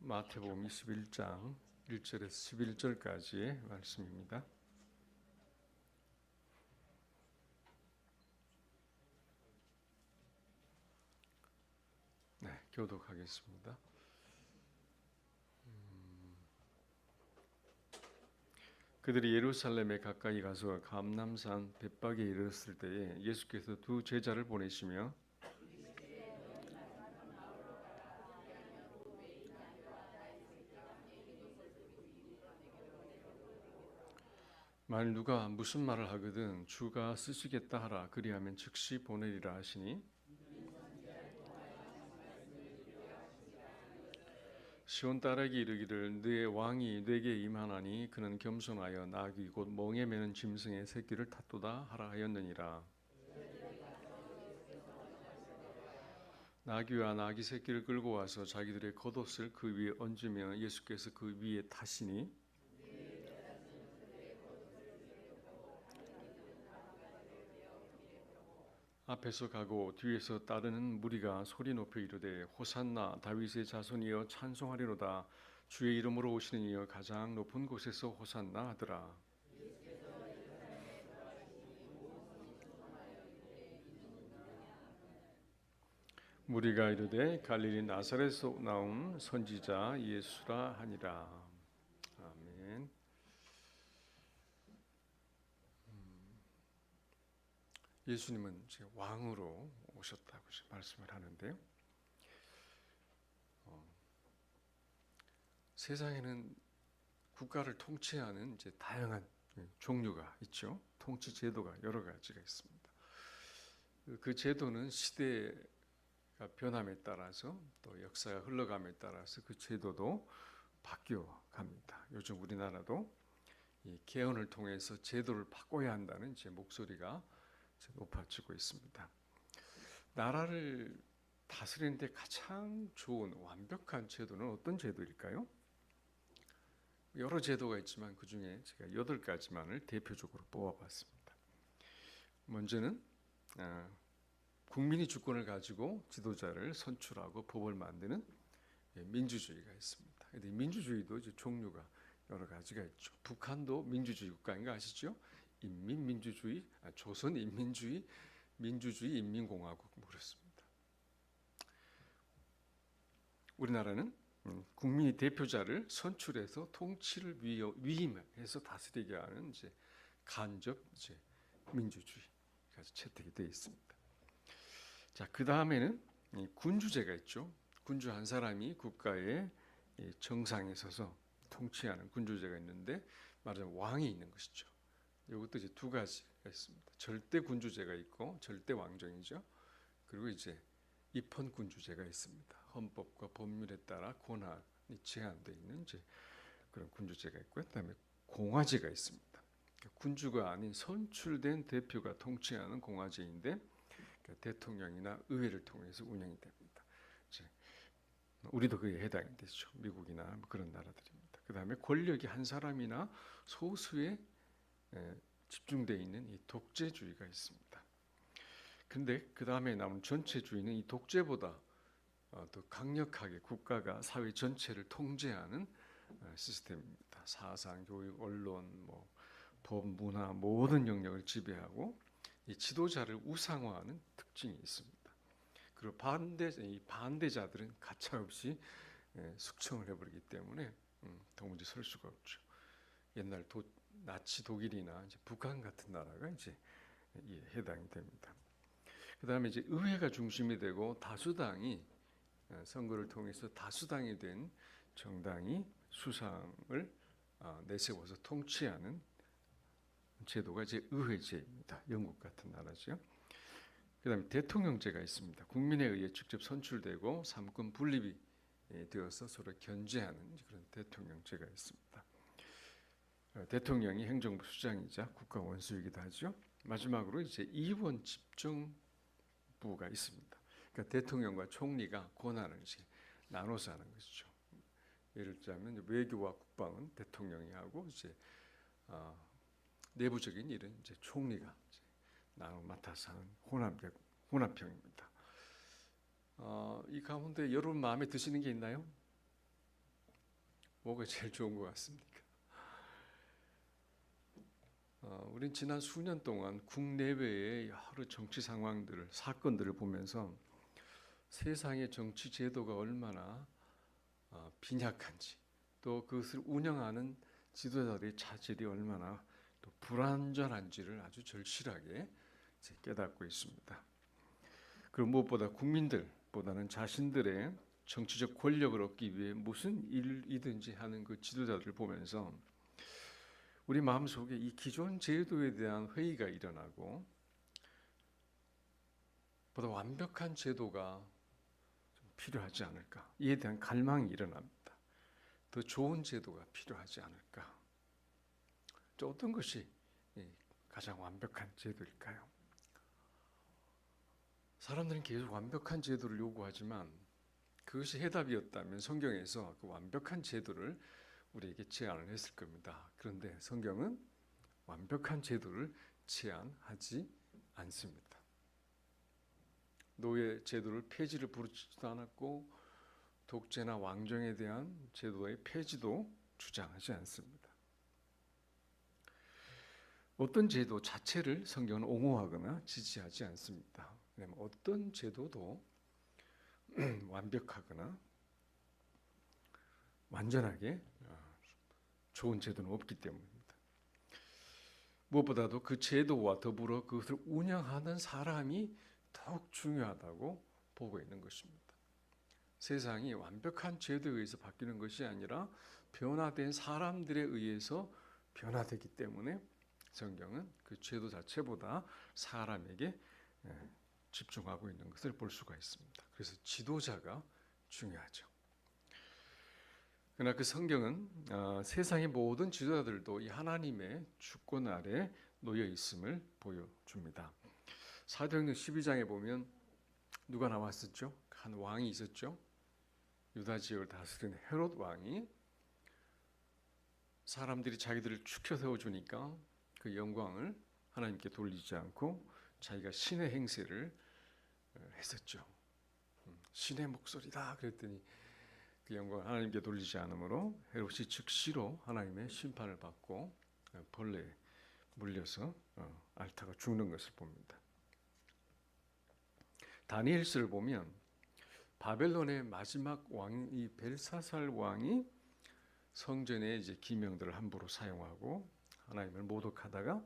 마태복음 21장 1절에서 11절까지의 말씀입니다. 네, 교독하겠습니다. 그들이 예루살렘에 가까이 가서 감람산 벳박에 이르렀을 때에 예수께서 두 제자를 보내시며 만일 누가 무슨 말을 하거든 주가 쓰시겠다 하라. 그리하면 즉시 보내리라 하시니 시온 딸에게 이르기를 너의 왕이 네게 임하나니 그는 겸손하여 나귀 곧 멍에 매는 짐승의 새끼를 탔도다 하라 하였느니라. 나귀와 나귀 새끼를 끌고 와서 자기들의 겉옷을 그 위에 얹으며 예수께서 그 위에 타시니 앞에서 가고 뒤에서 따르는 무리가 소리 높여 이르되 호산나 다윗의 자손이여 찬송하리로다. 주의 이름으로 오시는 이여 가장 높은 곳에서 호산나 하더라. 무리가 이르되 갈릴리 나사렛에서 나온 선지자 예수라 하니라. 아멘. 예수님은 이제 왕으로 오셨다고 말씀을 하는데요. 세상에는 국가를 통치하는 이제 다양한 종류가 있죠. 통치 제도가 여러 가지가 있습니다. 그 제도는 시대가 변함에 따라서 또 역사가 흘러감에 따라서 그 제도도 바뀌어 갑니다. 요즘 우리나라도 이 개헌을 통해서 제도를 바꿔야 한다는 이제 목소리가 높아지고 있습니다. 나라를 다스리는데 가장 좋은 완벽한 제도는 어떤 제도일까요? 여러 제도가 있지만 그 중에 제가 8가지만을 대표적으로 뽑아봤습니다. 먼저는 국민이 주권을 가지고 지도자를 선출하고 법을 만드는 민주주의가 있습니다. 근데 민주주의도 이제 종류가 여러 가지가 있죠. 북한도 민주주의 국가인 거 아시죠? 인민민주주의, 조선인민주의, 민주주의 인민공화국 그렇습니다. 우리나라는 국민이 대표자를 선출해서 통치를 위임해서 다스리게 하는 이제 간접 이제 민주주의가 채택이 되어 있습니다. 자, 그 다음에는 군주제가 있죠. 군주 한 사람이 국가의 정상에 서서 통치하는 군주제가 있는데 말하자면 왕이 있는 것이죠. 이것도 이제 두 가지가 있습니다. 절대 군주제가 있고 절대 왕정이죠. 그리고 이제 입헌 군주제가 있습니다. 헌법과 법률에 따라 권한이 제한되어 있는 이제 그런 군주제가 있고요. 그다음에 공화제가 있습니다. 그러니까 군주가 아닌 선출된 대표가 통치하는 공화제인데 그러니까 대통령이나 의회를 통해서 운영이 됩니다. 이제 우리도 그에 해당이 되죠. 미국이나 그런 나라들입니다. 그다음에 권력이 한 사람이나 소수에 집중되어 있는 이 독재주의가 있습니다. 근데 그 다음에 남은 전체주의는 이 독재보다 더 강력하게 국가가 사회 전체를 통제하는 시스템입니다. 사상, 교육, 언론, 법, 문화 모든 영역을 지배하고 이 지도자를 우상화하는 특징이 있습니다. 그리고 이 반대자들은 가차없이 숙청을 해버리기 때문에 도무지 설 수가 없죠. 옛날 나치 독일이나 이제 북한 같은 나라가 이제 해당이 됩니다. 그 다음에 이제 의회가 중심이 되고 다수당이 선거를 통해서 다수당이 된 정당이 수상을 내세워서 통치하는 제도가 이제 의회제입니다. 영국 같은 나라죠. 그 다음에 대통령제가 있습니다. 국민에 의해 직접 선출되고 삼권 분립이 되어서 서로 견제하는 그런 대통령제가 있습니다. 대통령이 행정부 수장이자 국가 원수이기도 하죠. 마지막으로 이제 이원 집정부가 있습니다. 그러니까 대통령과 총리가 권한을 이제 나눠서 하는 것이죠. 예를 들자면 외교와 국방은 대통령이 하고 이제 내부적인 일은 이제 총리가 이제 나눠 맡아서 하는 혼합형입니다. 이 가운데 여러분 마음에 드시는 게 있나요? 뭐가 제일 좋은 것 같습니까? 우린 지난 수년 동안 국내외의 여러 정치 상황들을 사건들을 보면서 세상의 정치 제도가 얼마나 빈약한지 또 그것을 운영하는 지도자들의 자질이 얼마나 또 불완전한지를 아주 절실하게 깨닫고 있습니다. 그리고 무엇보다 국민들보다는 자신들의 정치적 권력을 얻기 위해 무슨 일이든지 하는 그 지도자들을 보면서 우리 마음속에 이 기존 제도에 대한 회의가 일어나고 보다 완벽한 제도가 좀 필요하지 않을까, 이에 대한 갈망이 일어납니다. 더 좋은 제도가 필요하지 않을까. 어떤 것이 가장 완벽한 제도일까요? 사람들은 계속 완벽한 제도를 요구하지만 그것이 해답이었다면 성경에서 그 완벽한 제도를 우리에게 제안을 했을 겁니다. 그런데 성경은 완벽한 제도를 제안하지 않습니다. 노예 제도를 폐지를 부르지도 않았고 독재나 왕정에 대한 제도의 폐지도 주장하지 않습니다. 어떤 제도 자체를 성경은 옹호하거나 지지하지 않습니다. 왜냐하면 어떤 제도도 완벽하거나 완전하게 좋은 제도는 없기 때문입니다. 무엇보다도 그 제도와 더불어 그것을 운영하는 사람이 더욱 중요하다고 보고 있는 것입니다. 세상이 완벽한 제도에 의해서 바뀌는 것이 아니라 변화된 사람들에 의해서 변화되기 때문에 성경은 그 제도 자체보다 사람에게 집중하고 있는 것을 볼 수가 있습니다. 그래서 지도자가 중요하죠. 그러나 그 성경은 세상의 모든 지도자들도 이 하나님의 주권 아래 놓여 있음을 보여줍니다. 사도행전 12장에 보면 누가 나왔었죠? 한 왕이 있었죠. 유다 지역을 다스리는 헤롯 왕이 사람들이 자기들을 축혀 세워주니까 그 영광을 하나님께 돌리지 않고 자기가 신의 행세를 했었죠. 신의 목소리다 그랬더니 그 영광을 하나님께 돌리지 않으므로 헤롯이 즉시로 하나님의 심판을 받고 벌레에 물려서 앓다가 죽는 것을 봅니다. 다니엘서를 보면 바벨론의 마지막 왕이 벨사살 왕이 성전에 이제 기명들을 함부로 사용하고 하나님을 모독하다가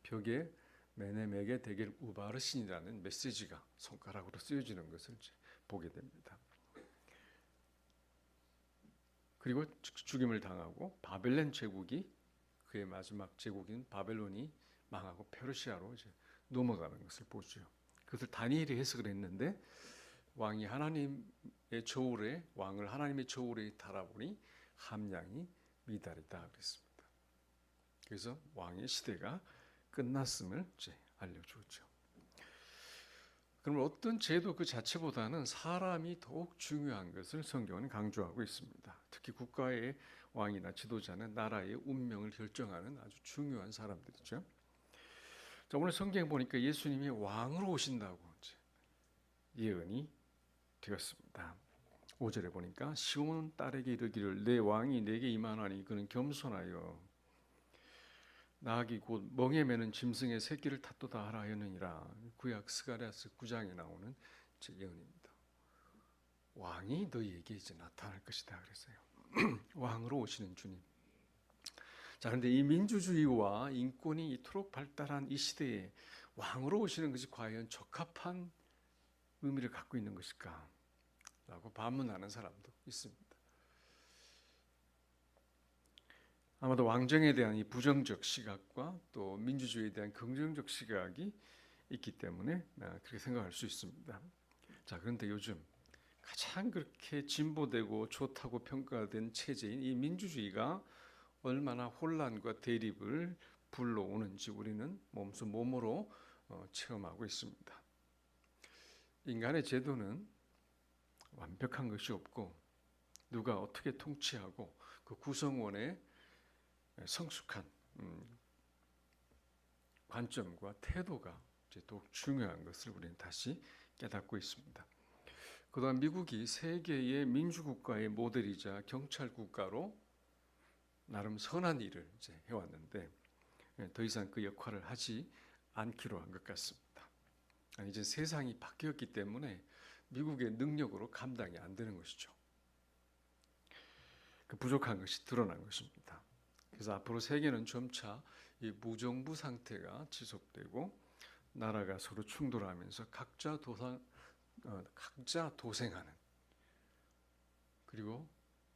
벽에 메네메게 데겔 우바르신이라는 메시지가 손가락으로 쓰여지는 것을 보게 됩니다. 그리고 죽임을 당하고 바벨론 제국이 그의 마지막 제국인 바벨론이 망하고 페르시아로 이제 넘어가는 것을 보죠. 그것을 다니엘이 해석을 했는데 왕이 하나님의 저울에 왕을 하나님의 저울에 달아보니 함량이 미달이다 그랬습니다. 그래서 왕의 시대가 끝났음을 이제 알려주었죠. 그럼 어떤 제도 그 자체보다는 사람이 더욱 중요한 것을 성경은 강조하고 있습니다. 특히 국가의 왕이나 지도자는 나라의 운명을 결정하는 아주 중요한 사람들이죠. 자, 오늘 성경에 보니까 예수님이 왕으로 오신다고 예언이 되었습니다. 5절에 보니까 시온 딸에게 이르기를 내 왕이 내게 임하나니 그는 겸손하여 나귀 곧 멍에 매는 짐승의 새끼를 탓도다 하라 하였느니라. 구약 스가랴서 9장에 나오는 예언입니다. 왕이 너희에게 이제 나타날 것이다 그랬어요. 왕으로 오시는 주님. 자, 그런데 이 민주주의와 인권이 이토록 발달한 이 시대에 왕으로 오시는 것이 과연 적합한 의미를 갖고 있는 것일까? 라고 반문하는 사람도 있습니다. 아마도 왕정에 대한 이 부정적 시각과 또 민주주의에 대한 긍정적 시각이 있기 때문에 그렇게 생각할 수 있습니다. 자, 그런데 요즘 가장 그렇게 진보되고 좋다고 평가된 체제인 이 민주주의가 얼마나 혼란과 대립을 불러오는지 우리는 몸으로 체험하고 있습니다. 인간의 제도는 완벽한 것이 없고 누가 어떻게 통치하고 그 구성원의 성숙한 관점과 태도가 이제 더욱 중요한 것을 우리는 다시 깨닫고 있습니다. 그동안 미국이 세계의 민주국가의 모델이자 경찰국가로 나름 선한 일을 이제 해왔는데 더 이상 그 역할을 하지 않기로 한 것 같습니다. 이제 세상이 바뀌었기 때문에 미국의 능력으로 감당이 안 되는 것이죠. 그 부족한 것이 드러난 것입니다. 그래서 앞으로 세계는 점차 이 무정부 상태가 지속되고 나라가 서로 충돌하면서 각자 도생하는, 그리고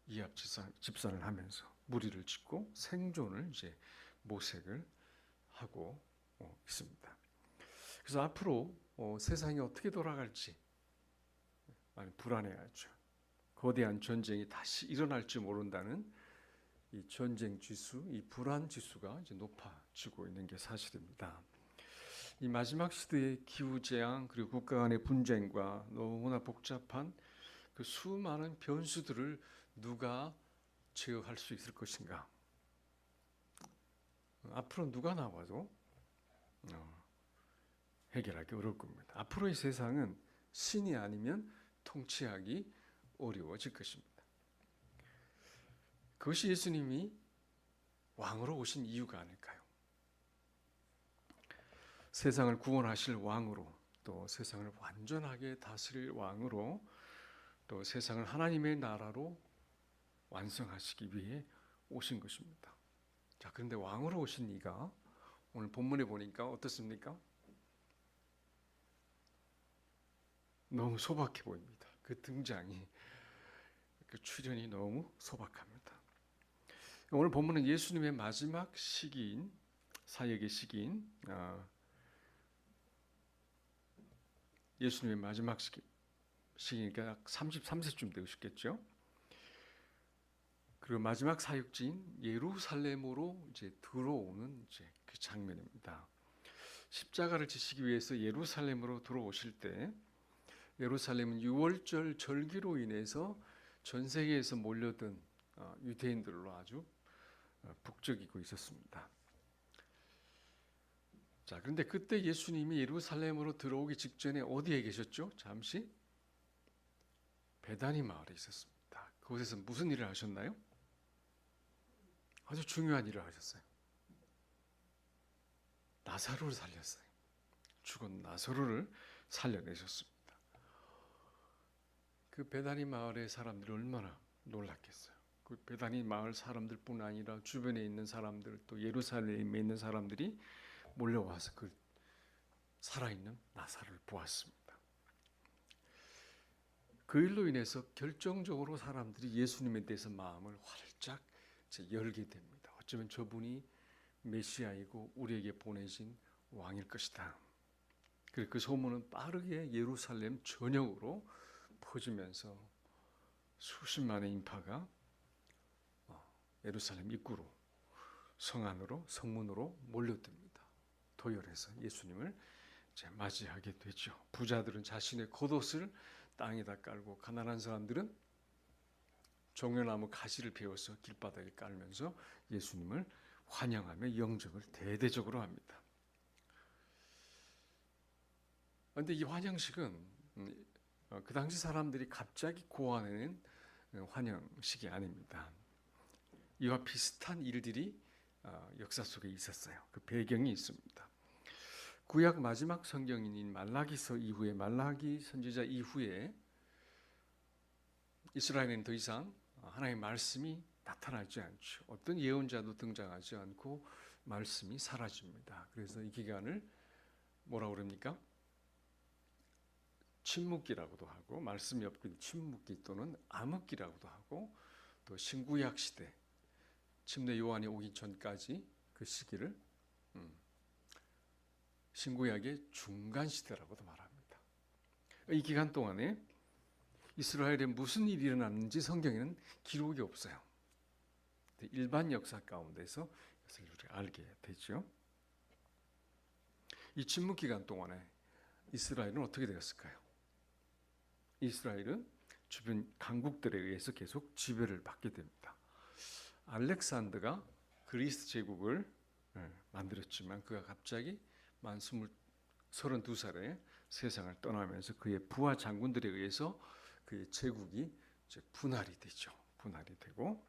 이합 집산을 하면서 무리를 짓고 생존을 이제 모색을 하고 있습니다. 그래서 앞으로 세상이 어떻게 돌아갈지 많이 불안해하죠. 거대한 전쟁이 다시 일어날지 모른다는 이 전쟁 지수, 이 불안 지수가 이제 높아지고 있는 게 사실입니다. 이 마지막 시대의 기후 재앙, 그리고 국가 간의 분쟁과 너무나 복잡한 그 수많은 변수들을 누가 제어할 수 있을 것인가? 앞으로 누가 나와도 해결하기 어려울 겁니다. 앞으로의 세상은 신이 아니면 통치하기 어려워질 것입니다. 그것이 예수님이 왕으로 오신 이유가 아닐까요? 세상을 구원하실 왕으로, 또 세상을 완전하게 다스릴 왕으로, 또 세상을 하나님의 나라로 완성하시기 위해 오신 것입니다. 자, 그런데 왕으로 오신 이가 오늘 본문에 보니까 어떻습니까? 너무 소박해 보입니다. 그 등장이, 그 출현이 너무 소박합니다. 오늘 본문은 예수님의 마지막 시기인, 사역의 시기인, 예수님의 마지막 시기니까 33세쯤 되셨겠죠. 그리고 마지막 사역지인 예루살렘으로 이제 들어오는 이제 그 장면입니다. 십자가를 지시기 위해서 예루살렘으로 들어오실 때, 예루살렘은 유월절 절기로 인해서 전 세계에서 몰려든 유대인들로 아주 북적이고 있었습니다. 자, 그런데 그때 예수님이 예루살렘으로 들어오기 직전에 어디에 계셨죠? 잠시 베다니 마을에 있었습니다. 그곳에서 무슨 일을 하셨나요? 아주 중요한 일을 하셨어요. 나사로를 살렸어요. 죽은 나사로를 살려내셨습니다. 그 베다니 마을의 사람들이 얼마나 놀랐겠어요. 그 베다니 마을 사람들뿐 아니라 주변에 있는 사람들, 또 예루살렘에 있는 사람들이 몰려와서 그 살아있는 나사로를 보았습니다. 그 일로 인해서 결정적으로 사람들이 예수님에 대해서 마음을 활짝 열게 됩니다. 어쩌면 저분이 메시아이고 우리에게 보내신 왕일 것이다. 그리고 그 소문은 빠르게 예루살렘 전역으로 퍼지면서 수십만의 인파가 예루살렘 입구로, 성 안으로, 성문으로 몰려듭니다. 도열해서 예수님을 맞이하게 되죠. 부자들은 자신의 겉옷을 땅에다 깔고, 가난한 사람들은 종려나무 가지를 베어서 길바닥에 깔면서 예수님을 환영하며 영접을 대대적으로 합니다. 그런데 이 환영식은 그 당시 사람들이 갑자기 고안해낸 환영식이 아닙니다. 이와 비슷한 일들이 역사 속에 있었어요. 그 배경이 있습니다. 구약 마지막 성경인 말라기서 이후에, 말라기 선지자 이후에 이스라엘은 더 이상 하나님의 말씀이 나타나지 않죠. 어떤 예언자도 등장하지 않고 말씀이 사라집니다. 그래서 이 기간을 뭐라고 그럽니까? 침묵기라고도 하고, 말씀이 없기 침묵기 또는 암흑기라고도 하고, 또 신구약 시대, 침례 요한이 오기 전까지 그 시기를 신구약의 중간 시대라고도 말합니다. 이 기간 동안에 이스라엘에 무슨 일이 일어났는지 성경에는 기록이 없어요. 일반 역사 가운데서 이것을 우리가 알게 되죠. 이 침묵 기간 동안에 이스라엘은 어떻게 되었을까요? 이스라엘은 주변 강국들에 의해서 계속 지배를 받게 됩니다. 알렉산더가 그리스 제국을 만들었지만 그가 갑자기 만 32살에 세상을 떠나면서 그의 부하 장군들에 의해서 그의 제국이 이제 분할이 되죠. 분할이 되고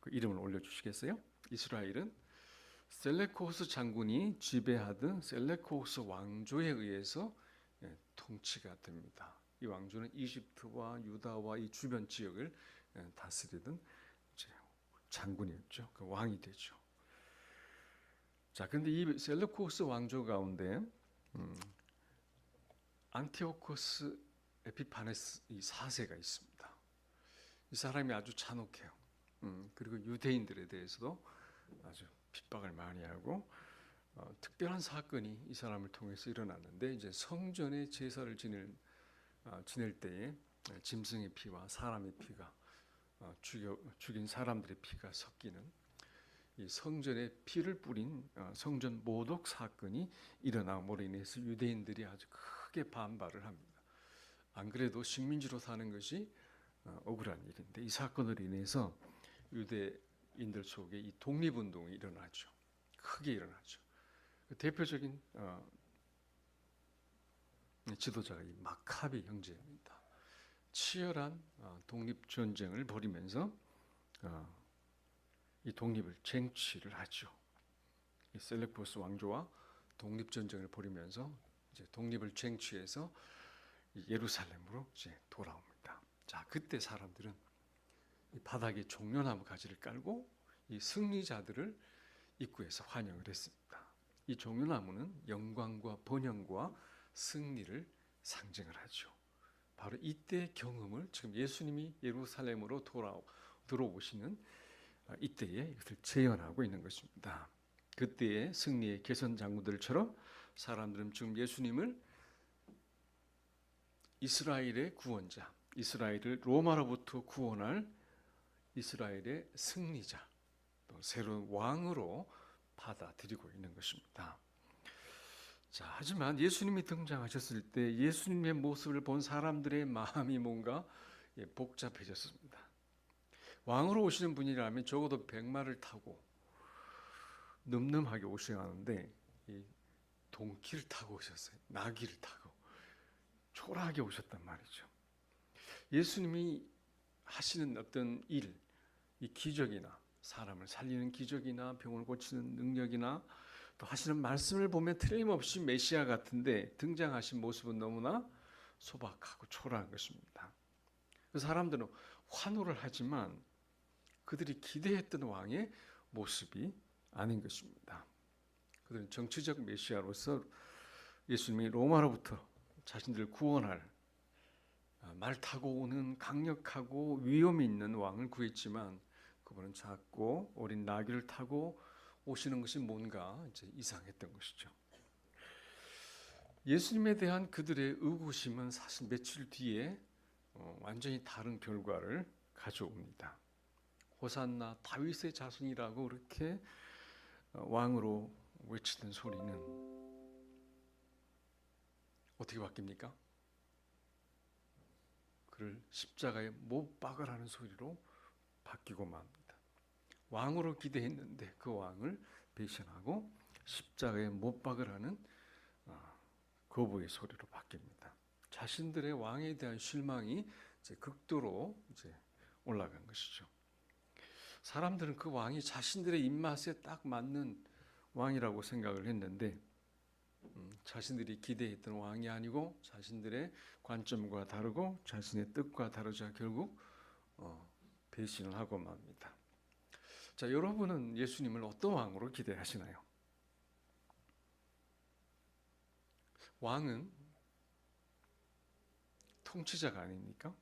그 이름을 올려주시겠어요? 이스라엘은 셀레코스 장군이 지배하던 셀레코스 왕조에 의해서 통치가 됩니다. 이 왕조는 이집트와 유다와 이 주변 지역을 다스리던 장군이었죠. 그 왕이 되죠. 자, 근데 이 셀레코스 왕조 가운데 안티오코스 에피파네스 이 4세가 있습니다. 이 사람이 아주 잔혹해요. 그리고 유대인들에 대해서도 아주 핍박을 많이 하고 특별한 사건이 이 사람을 통해서 일어났는데 이제 성전에 제사를 지낼 때에 짐승의 피와 사람의 피가 죽인 사람들의 피가 섞이는 이 성전에 피를 뿌린 성전 모독 사건이 일어남으로 인해서 유대인들이 아주 크게 반발을 합니다. 안 그래도 식민지로 사는 것이 억울한 일인데 이 사건으로 인해서 유대인들 속에 이 독립운동이 일어나죠. 크게 일어나죠. 대표적인 지도자가 이 마카비 형제입니다. 치열한 독립전쟁을 벌이면서 이 독립을 쟁취를 하죠. 이 셀레코스 왕조와 독립전쟁을 벌이면서 이제 독립을 쟁취해서 예루살렘으로 이제 돌아옵니다. 자, 그때 사람들은 이 바닥에 종려나무 가지를 깔고 이 승리자들을 입구에서 환영을 했습니다. 이 종려나무는 영광과 번영과 승리를 상징을 하죠. 바로 이때의 경험을 지금 예수님이 예루살렘으로 들어오시는 이때에 이것을 재현하고 있는 것입니다. 그때의 승리의 개선 장군들처럼 사람들은 지금 예수님을 이스라엘의 구원자, 이스라엘을 로마로부터 구원할 이스라엘의 승리자, 또 새로운 왕으로 받아들이고 있는 것입니다. 자, 하지만 예수님이 등장하셨을 때 예수님의 모습을 본 사람들의 마음이 뭔가 복잡해졌습니다. 왕으로 오시는 분이라면 적어도 백마를 타고 늠름하게 오셔야 하는데 동키를 타고 오셨어요. 나귀를 타고 초라하게 오셨단 말이죠. 예수님이 하시는 어떤 일, 이 기적이나 사람을 살리는 기적이나 병을 고치는 능력이나 또 하시는 말씀을 보면 틀림없이 메시아 같은데 등장하신 모습은 너무나 소박하고 초라한 것입니다. 그 사람들은 환호를 하지만 그들이 기대했던 왕의 모습이 아닌 것입니다. 그들은 정치적 메시아로서 예수님이 로마로부터 자신들을 구원할 말 타고 오는 강력하고 위험 있는 왕을 구했지만 그분은 작고 어린 나귀를 타고 오시는 것이 뭔가 이제 이상했던 것이죠. 예수님에 대한 그들의 의구심은 사실 며칠 뒤에 완전히 다른 결과를 가져옵니다. 호산나 다윗의 자손이라고 그렇게 왕으로 외치던 소리는 어떻게 바뀝니까? 그를 십자가에 못 박으라는 소리로 바뀌고 맙니다. 왕으로 기대했는데 그 왕을 배신하고 십자가에 못 박으라는 거부의 소리로 바뀝니다. 자신들의 왕에 대한 실망이 이제 극도로 이제 올라간 것이죠. 사람들은 그 왕이 자신들의 입맛에 딱 맞는 왕이라고 생각을 했는데 자신들이 기대했던 왕이 아니고 자신들의 관점과 다르고 자신의 뜻과 다르자 결국 배신을 하고 맙니다. 자, 여러분은 예수님을 어떤 왕으로 기대하시나요? 왕은 통치자가 아닙니까?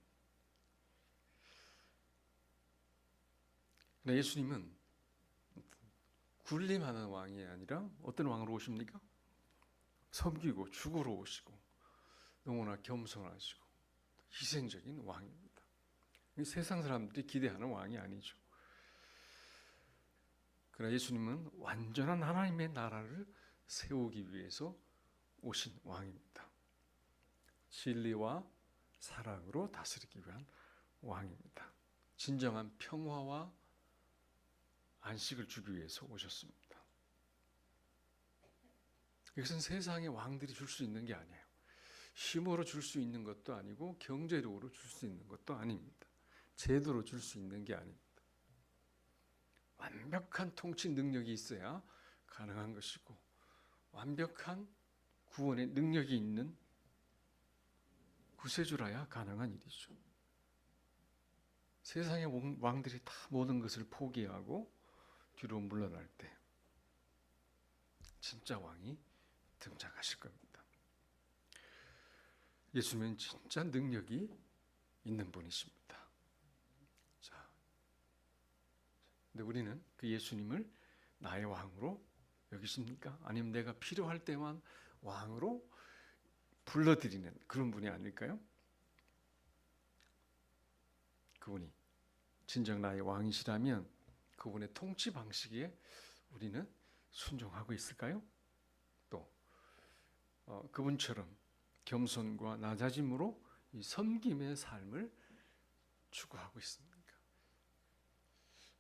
예수님은 군림하는 왕이 아니라 어떤 왕으로 오십니까? 섬기고 죽으러 오시고 너무나 겸손하시고 희생적인 왕입니다. 세상 사람들이 기대하는 왕이 아니죠. 그러나 예수님은 완전한 하나님의 나라를 세우기 위해서 오신 왕입니다. 진리와 사랑으로 다스리기 위한 왕입니다. 진정한 평화와 안식을 주기 위해서 오셨습니다. 이것은 세상의 왕들이 줄 수 있는 게 아니에요. 힘으로 줄 수 있는 것도 아니고 경제력으로 줄 수 있는 것도 아닙니다. 제도로 줄 수 있는 게 아닙니다. 완벽한 통치 능력이 있어야 가능한 것이고 완벽한 구원의 능력이 있는 구세주라야 가능한 일이죠. 세상의 왕들이 다 모든 것을 포기하고 뒤로 물러날 때 진짜 왕이 등장하실 겁니다. 예수님은 진짜 능력이 있는 분이십니다. 자, 근데 우리는 그 예수님을 나의 왕으로 여기십니까? 아니면 내가 필요할 때만 왕으로 불러들이는 그런 분이 아닐까요? 그분이 진정 나의 왕이시라면 그분의 통치 방식에 우리는 순종하고 있을까요? 또 그분처럼 겸손과 낮아짐으로 이 섬김의 삶을 추구하고 있습니까?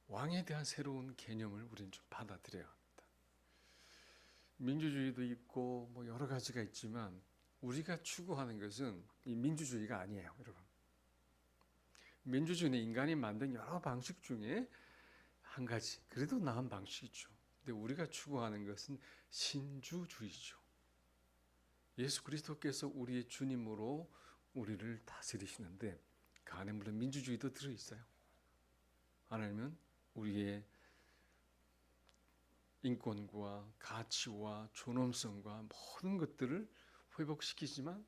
왕에 대한 새로운 개념을 우리는 좀 받아들여야 합니다. 민주주의도 있고 뭐 여러 가지가 있지만 우리가 추구하는 것은 이 민주주의가 아니에요, 여러분. 민주주의는 인간이 만든 여러 방식 중에 한 가지, 그래도 나은 방식이죠. 근데 우리가 추구하는 것은 신주주의죠. 예수 그리스도께서 우리의 주님으로 우리를 다스리시는데 그 안에 물론 민주주의도 들어있어요. 하나님은 우리의 인권과 가치와 존엄성과 모든 것들을 회복시키지만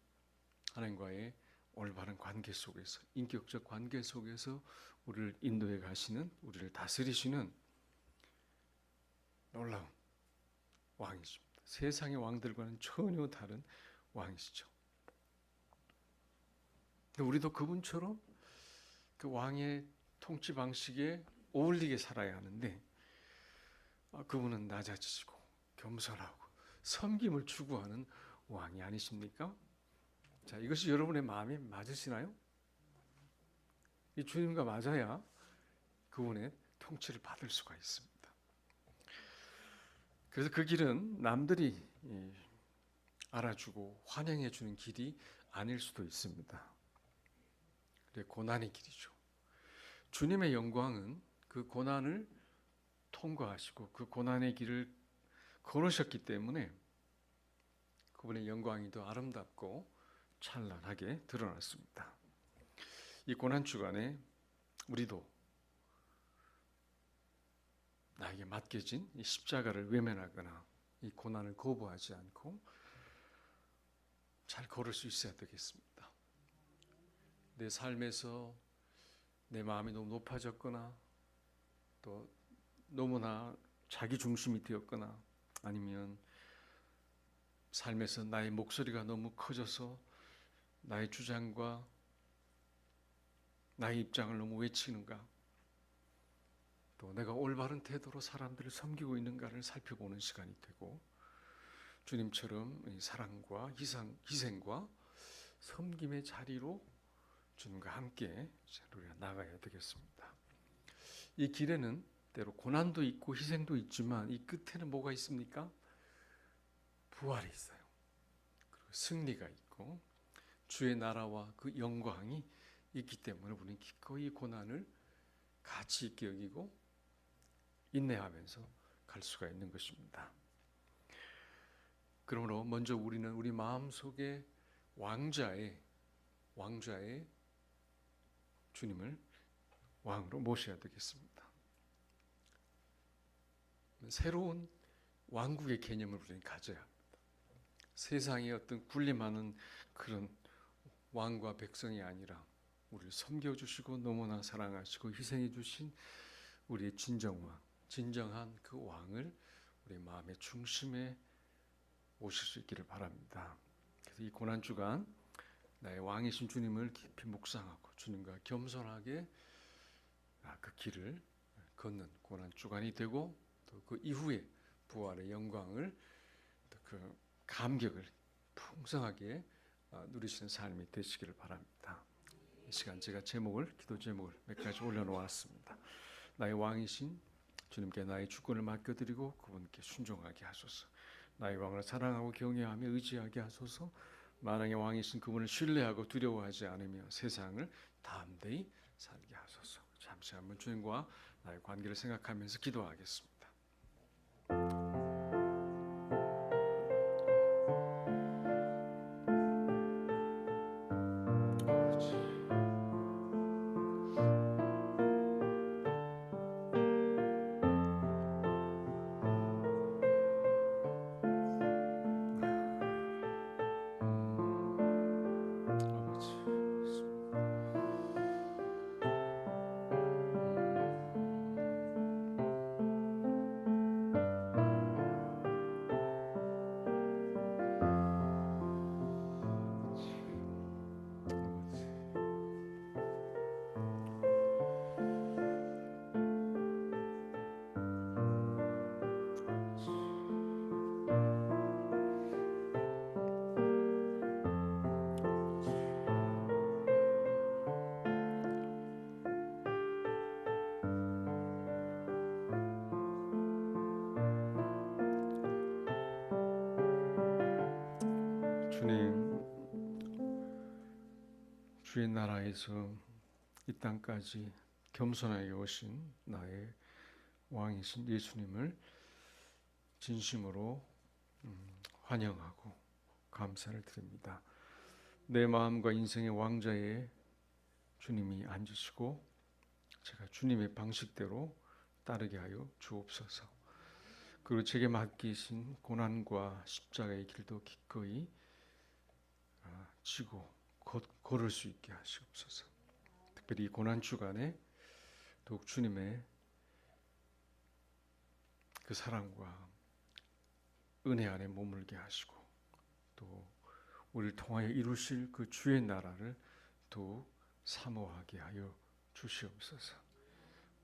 하나님과의 올바른 관계 속에서, 인격적 관계 속에서 우리를 인도해 가시는, 우리를 다스리시는 놀라운 왕이십니다. 세상의 왕들과는 전혀 다른 왕이시죠. 우리도 그분처럼 그 왕의 통치 방식에 어울리게 살아야 하는데 그분은 낮아지시고 겸손하고 섬김을 추구하는 왕이 아니십니까? 자, 이것이 여러분의 마음에 맞으시나요? 이 주님과 맞아야 그분의 통치를 받을 수가 있습니다. 그래서 그 길은 남들이 알아주고 환영해 주는 길이 아닐 수도 있습니다. 고난의 길이죠. 주님의 영광은 그 고난을 통과하시고 그 고난의 길을 걸으셨기 때문에 그분의 영광이 더 아름답고 찬란하게 드러났습니다. 이 고난 주간에 우리도 나에게 맡겨진 이 십자가를 외면하거나 이 고난을 거부하지 않고 잘 걸을 수 있어야 되겠습니다. 내 삶에서 내 마음이 너무 높아졌거나 또 너무나 자기 중심이 되었거나 아니면 삶에서 나의 목소리가 너무 커져서 나의 주장과 나의 입장을 너무 외치는가, 또 내가 올바른 태도로 사람들을 섬기고 있는가를 살펴보는 시간이 되고 주님처럼 사랑과 희생과 섬김의 자리로 주님과 함께 우리가 나가야 되겠습니다. 이 길에는 때로 고난도 있고 희생도 있지만 이 끝에는 뭐가 있습니까? 부활이 있어요. 그리고 승리가 있고 주의 나라와 그 영광이 있기 때문에 우리는 기꺼이 고난을 가치 있게 여기고 인내하면서 갈 수가 있는 것입니다. 그러므로 먼저 우리는 우리 마음속에 왕자의 주님을 왕으로 모셔야 되겠습니다. 새로운 왕국의 개념을 우리는 가져야 합니다. 세상의 어떤 군림하는 그런 왕과 백성이 아니라 우리를 섬겨주시고 너무나 사랑하시고 희생해주신 우리의 진정왕, 진정한 그 왕을 우리 마음의 중심에 오실 수 있기를 바랍니다. 그래서 이 고난주간 나의 왕이신 주님을 깊이 묵상하고 주님과 겸손하게 그 길을 걷는 고난주간이 되고 또 그 이후에 부활의 영광을 또 그 감격을 풍성하게 누리시는 삶이 되시기를 바랍니다. 이 시간 제가 기도 제목을 몇 가지 올려놓았습니다. 나의 왕이신 주님께 나의 주권을 맡겨드리고 그분께 순종하게 하소서. 나의 왕을 사랑하고 경외하며 의지하게 하소서. 만왕의 왕이신 그분을 신뢰하고 두려워하지 않으며 세상을 담대히 살게 하소서. 잠시 한번 주님과 나의 관계를 생각하면서 기도하겠습니다. 주님, 주의 나라에서 이 땅까지 겸손하게 오신 나의 왕이신 예수님을 진심으로 환영하고 감사를 드립니다. 내 마음과 인생의 왕좌에 주님이 앉으시고 제가 주님의 방식대로 따르게 하여 주옵소서. 그리고 제게 맡기신 고난과 십자가의 길도 기꺼이 지고 걸을 수 있게 하시옵소서. 특별히 이 고난 주간에 더욱 주님의 그 사랑과 은혜 안에 머물게 하시고 또 우리를 통하여 이루실 그 주의 나라를 더욱 사모하게 하여 주시옵소서.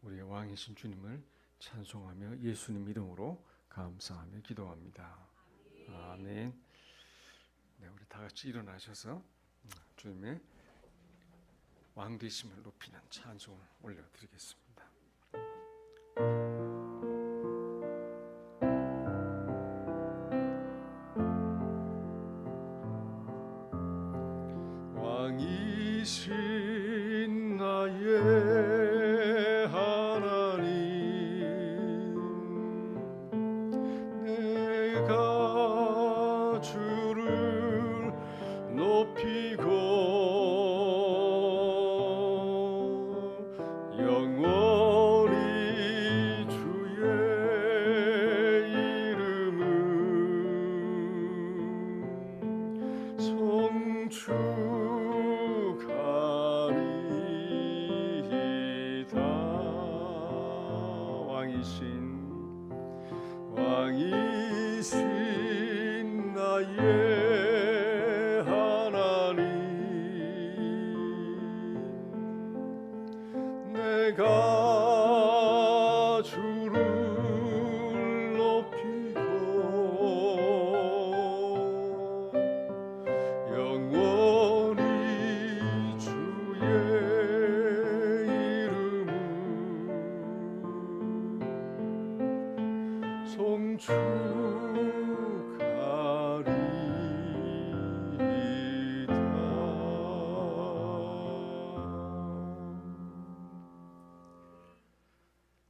우리의 왕이신 주님을 찬송하며 예수님 이름으로 감사하며 기도합니다. 아멘. 네, 우리 다 같이 일어나셔서 주님의 왕 되심을 높이는 찬송을 올려드리겠습니다. 왕이신 나의 하나님, 내가 주를 높이고 영원히 주의 이름을 송축하리이다. 왕이신 나의 하나님, 내가 주를 높이고 영원히 주의 이름을 송축하리이다.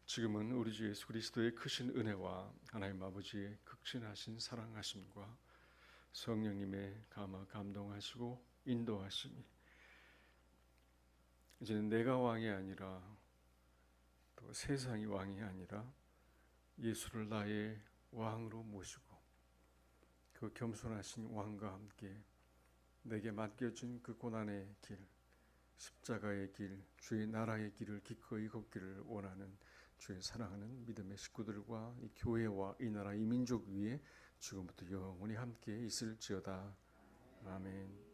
지금은 우리 주 예수 그리스도의 크신 은혜와 하나님 아버지의 극진하신 사랑하심과 성령님의 감화 감동하시고 인도하심이 이제는 내가 왕이 아니라 또 세상이 왕이 아니라 예수를 나의 왕으로 모시고 그 겸손하신 왕과 함께 내게 맡겨진 그 고난의 길, 십자가의 길, 주의 나라의 길을 기꺼이 걷기를 원하는 주의 사랑하는 믿음의 식구들과 이 교회와 이 나라 이 민족 위에 지금부터 영원히 함께 있을지어다. 아멘.